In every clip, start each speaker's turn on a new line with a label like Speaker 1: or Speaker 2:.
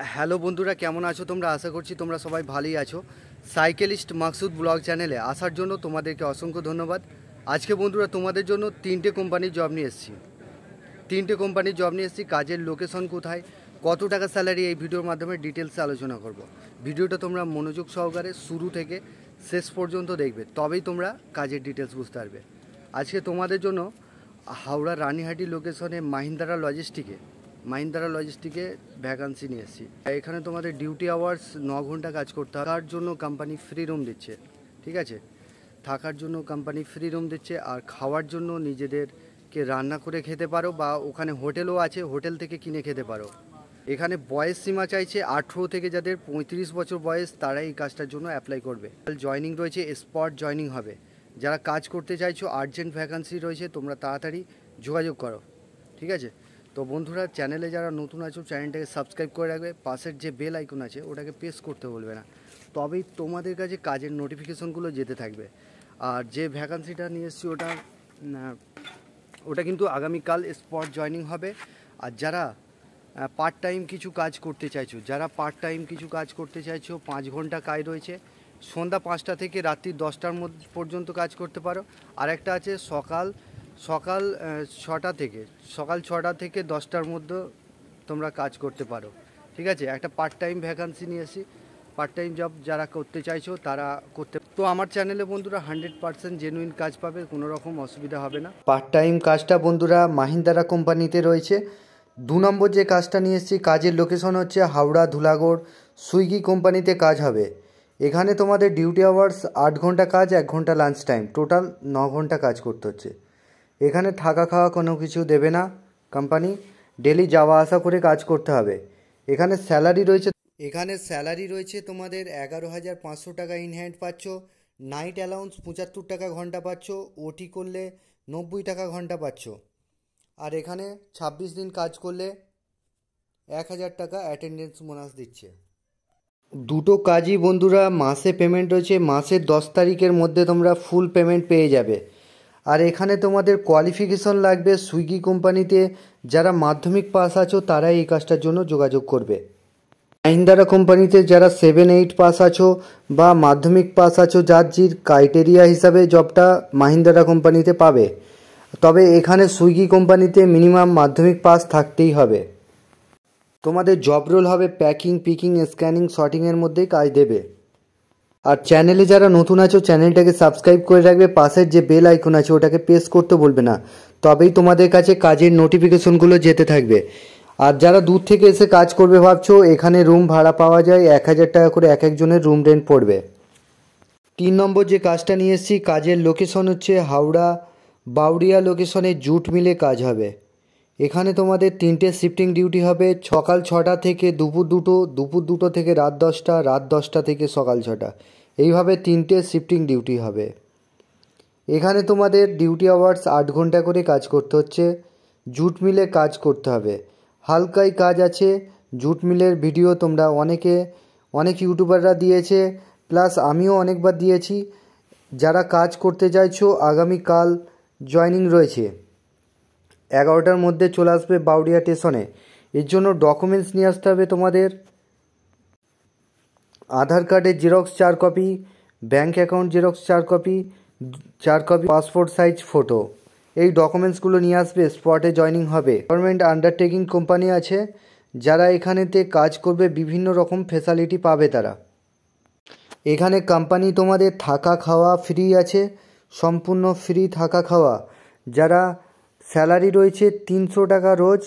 Speaker 1: Hello বন্ধুরা, কেমন আছো তোমরা? আশা করছি তোমরা সবাই ভালোই আছো। সাইকেলিস্ট মাকসুদ ব্লগ চ্যানেলে আসার জন্য তোমাদেরকে অসংখ্য ধন্যবাদ। আজকে বন্ধুরা তোমাদের জন্য তিনটে কোম্পানির জব নিয়ে এসেছি। কাজের লোকেশন কোথায়, কত টাকা স্যালারি, এই ভিডিওর মাধ্যমে ডিটেলসে আলোচনা করব। ভিডিওটা তোমরা মনোযোগ সহকারে শুরু থেকে শেষ পর্যন্ত দেখবে, তবেই তোমরা কাজের ডিটেলস বুঝতে পারবে। আজকে তোমাদের জন্য হাওড়া রানীহাটি লোকেশনে মাহিন্দ্রা লজিস্টিকে ভ্যাকান্সি নিয়ে এসেছি। এখানে তোমাদের ডিউটি আওয়ার্স 9 ঘন্টা কাজ করতে হবে। তার জন্য কোম্পানি ফ্রি রুম দিচ্ছে, ঠিক আছে? থাকার জন্য কোম্পানি ফ্রি রুম দিচ্ছে, আর খাওয়ার জন্য নিজেদেরকে রান্না করে খেতে পারো, বা ওখানে হোটেলও আছে, হোটেল থেকে কিনে খেতে পারো। এখানে বয়স সীমা চাইছে 18 থেকে যাদের 35 বছর বয়স, তারাই এই কাজটার জন্য অ্যাপ্লাই করবে। জয়নিং রয়েছে, স্পট জয়নিং হবে। যারা কাজ করতে চাইছো, আর্জেন্ট ভ্যাকান্সি রয়েছে, তোমরা তাড়াতাড়ি যোগাযোগ করো, ঠিক আছে? তো বন্ধুরা, চ্যানেলে যারা নতুন আছো চ্যানেলটাকে সাবস্ক্রাইব করে রাখবে। পাশের যে বেল আইকন আছে ওটাকে প্রেস করতে বলবে না, তবেই তোমাদের কাছে কাজের নোটিফিকেশনগুলো যেতে থাকবে। আর যে ভ্যাকান্সিটা নিয়ে এসেছি ওটা কিন্তু আগামীকাল স্পট জয়নিং হবে। আর যারা পার্ট টাইম কিছু কাজ করতে চাইছো 5 ঘন্টা কাজ রয়েছে। সন্ধ্যা 5টা থেকে রাত্রি 10টার মধ্যে পর্যন্ত কাজ করতে পারো। আর একটা আছে সকাল 6টা থেকে 10টার মধ্যে তোমরা কাজ করতে পারো, ঠিক আছে? একটা পার্ট টাইম ভ্যাকান্সি নিয়ে এসেছি। পার্ট টাইম জব যারা করতে চাইছো তারা করতে। তো আমার চ্যানেলে বন্ধুরা 100% জেনুইন কাজ পাবে, কোনো রকম অসুবিধা হবে না। পার্ট টাইম কাজটা বন্ধুরা মাহিন্দ্রা কোম্পানিতে রয়েছে। 2 নম্বর যে কাজটা নিয়ে এসেছি, কাজের লোকেশন হচ্ছে হাওড়া ধুলাগড় সুইগি কোম্পানিতে কাজ হবে। এখানে তোমাদের ডিউটি আওয়ার্স 8 ঘন্টা কাজ, 1 ঘন্টা লাঞ্চ টাইম, টোটাল 9 ঘন্টা কাজ করতে হচ্ছে। এখানে থাকা খাওয়া কোনো কিছু দেবে না কোম্পানি, ডেলি যাওয়া আসা করে কাজ করতে হবে। এখানে স্যালারি রয়েছে তোমাদের 11,500 টাকা ইন হ্যান্ড পাচ্ছ। নাইট অ্যালাউন্স 75 টাকা ঘন্টা পাচ্ছ। ওটি করলে 90 টাকা ঘন্টা পাচ্ছ। আর এখানে 26 দিন কাজ করলে 1,000 টাকা অ্যাটেন্ডেন্স বোনাস দিচ্ছে। দুটো কাজই বন্ধুরা মাসে পেমেন্ট রয়েছে। মাসের 10 তারিখের মধ্যে তোমরা ফুল পেমেন্ট পেয়ে যাবে। আর এখানে তোমাদের কোয়ালিফিকেশন লাগবে সুইগি কোম্পানিতে যারা মাধ্যমিক পাস আছো তারাই এই কাজটার জন্য যোগাযোগ করবে। মাহিন্দ্রা কোম্পানিতে যারা 7-8 পাস আছো বা মাধ্যমিক পাস আছো, যার ক্রাইটেরিয়া হিসাবে জবটা মাহিন্দ্রা কোম্পানিতে পাবে। তবে এখানে সুইগি কোম্পানিতে মিনিমাম মাধ্যমিক পাস থাকতেই হবে। তোমাদের জব রোল হবে প্যাকিং, পিকিং, স্ক্যানিং, শর্টিংয়ের মধ্যেই কাজ দেবে। আর চ্যানেলে যারা নতুন আছো চ্যানেলটাকে সাবস্ক্রাইব করে রাখবে। পাশের যে বেল আইকন আছে ওটাকে প্রেস করতে বলবে না, তবেই তোমাদের কাছে কাজের নোটিফিকেশনগুলো যেতে থাকবে। আর যারা দূর থেকে এসে কাজ করবে ভাবছো, এখানে রুম ভাড়া পাওয়া যায়। 1,000 টাকা করে এক একজনের রুম রেন্ট পড়বে। 3 নম্বর যে কাজটা নিয়ে এসেছি, কাজের লোকেশন হচ্ছে হাওড়া বাউরিয়া লোকেশনে জুট মিলে কাজ হবে। এখানে তোমাদের 3টে শিফটিং ডিউটি হবে। সকাল 6টা থেকে দুপুর 2টো, দুপুর 2টো থেকে রাত 10টা, রাত 10টা থেকে সকাল 6টা, এইভাবে 3টে শিফটিং ডিউটি হবে। এখানে তোমাদের ডিউটি আওয়ার্স 8 ঘন্টা করে কাজ করতে হচ্ছে। জুট মিলে কাজ করতে হবে। হালকাই কাজ আছে। জুট মিলের ভিডিও তোমরা অনেক ইউটিউবাররা দিয়েছে, প্লাস আমিও অনেকবার দিয়েছি। যারা কাজ করতে চাইছো আগামীকাল জয়নিং রয়েছে। 11টার মধ্যে চলে আসবে বাউরিয়া স্টেশনে। এর জন্য ডকুমেন্টস নিয়ে আসতে হবে তোমাদের। আধার কার্ডের xerox 4 copy, bank account xerox 4 copy, passport size photo, এই ডকুমেন্টসগুলো নিয়ে আসবে। স্পটে জয়নিং হবে। গভর্নমেন্ট আন্ডারটেকিং কোম্পানি আছে, যারা এখানেতে কাজ করবে বিভিন্ন রকম ফেসিলিটি পাবে তারা। এখানে কোম্পানি তোমাদের থাকা খাওয়া ফ্রি আছে, সম্পূর্ণ ফ্রি থাকা খাওয়া। যারা স্যালারি রয়েছে 300 টাকা রোজ,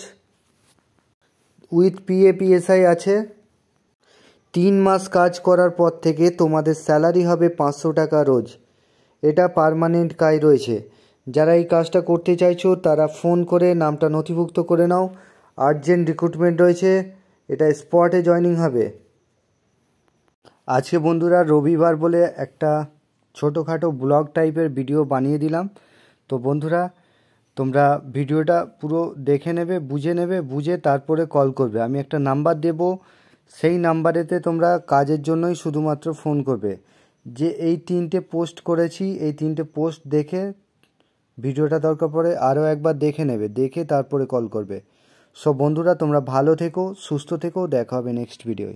Speaker 1: উইথ PAPSI আছে। 3 মাস কাজ করার পর থেকে তোমাদের স্যালারি হবে 500 টাকা রোজ। এটা পার্মানেন্ট কাজ রয়েছে। যারা এই কাজটা করতে চাইছো তারা ফোন করে নামটা নথিভুক্ত করে নাও। আর্জেন্ট রিক্রুটমেন্ট রয়েছে। এটা স্পটে জয়নিং হবে। আজকে বন্ধুরা রবিবার বলে একটা ছোটোখাটো ব্লগ টাইপের ভিডিও বানিয়ে দিলাম। তো বন্ধুরা, তোমরা ভিডিওটা পুরো দেখে নেবে, বুঝে তারপরে কল করবে। আমি একটা নাম্বার দেব, সেই নাম্বারেতে তোমরা কাজের জন্যই শুধুমাত্র ফোন করবে। যে এই 3টে পোস্ট করেছি, এই 3টে পোস্ট দেখে ভিডিওটা দরকার পড়ে আরও একবার দেখে নেবে, দেখে তারপরে কল করবে। সো বন্ধুরা তোমরা ভালো থেকো, সুস্থ থেকো, দেখা হবে নেক্সট ভিডিওয়।